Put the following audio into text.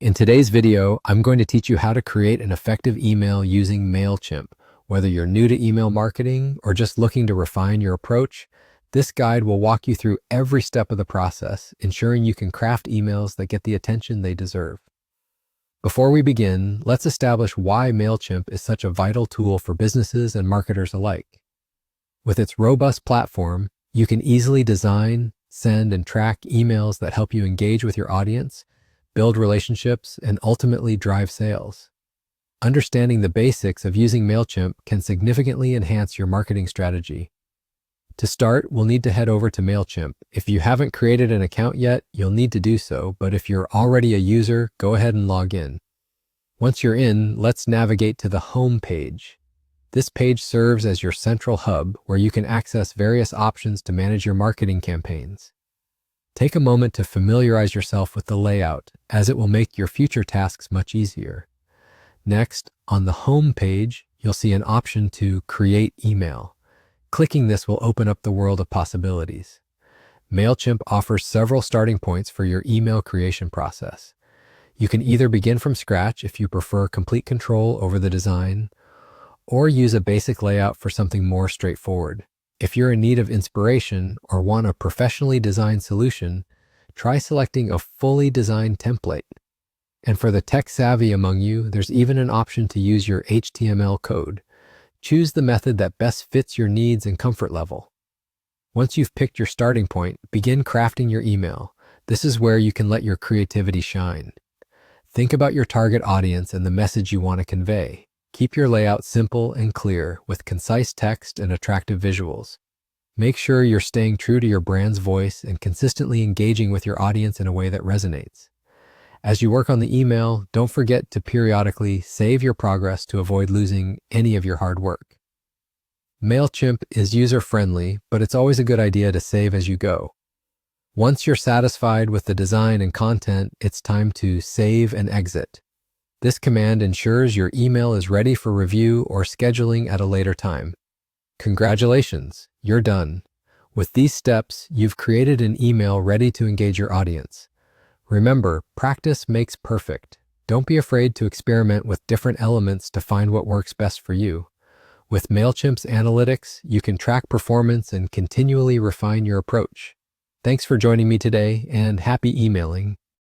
In today's video, I'm going to teach you how to create an effective email using Mailchimp. Whether you're new to email marketing or just looking to refine your approach, this guide will walk you through every step of the process, ensuring you can craft emails that get the attention they deserve. Before we begin, let's establish why Mailchimp is such a vital tool for businesses and marketers alike. With its robust platform, you can easily design, send, and track emails that help you engage with your audience, build relationships, and ultimately drive sales. Understanding the basics of using Mailchimp can significantly enhance your marketing strategy. To start, we'll need to head over to Mailchimp. If you haven't created an account yet, you'll need to do so, but if you're already a user, go ahead and log in. Once you're in, let's navigate to the home page. This page serves as your central hub where you can access various options to manage your marketing campaigns. Take a moment to familiarize yourself with the layout, as it will make your future tasks much easier. Next, on the home page, you'll see an option to create email. Clicking this will open up the world of possibilities. Mailchimp offers several starting points for your email creation process. You can either begin from scratch if you prefer complete control over the design, or use a basic layout for something more straightforward. If you're in need of inspiration or want a professionally designed solution, try selecting a fully designed template. And for the tech-savvy among you, there's even an option to use your HTML code. Choose the method that best fits your needs and comfort level. Once you've picked your starting point, begin crafting your email. This is where you can let your creativity shine. Think about your target audience and the message you want to convey. Keep your layout simple and clear with concise text and attractive visuals. Make sure you're staying true to your brand's voice and consistently engaging with your audience in a way that resonates. As you work on the email, don't forget to periodically save your progress to avoid losing any of your hard work. Mailchimp is user-friendly, but it's always a good idea to save as you go. Once you're satisfied with the design and content, it's time to save and exit. This command ensures your email is ready for review or scheduling at a later time. Congratulations, you're done. With these steps, you've created an email ready to engage your audience. Remember, practice makes perfect. Don't be afraid to experiment with different elements to find what works best for you. With Mailchimp's analytics, you can track performance and continually refine your approach. Thanks for joining me today, and happy emailing.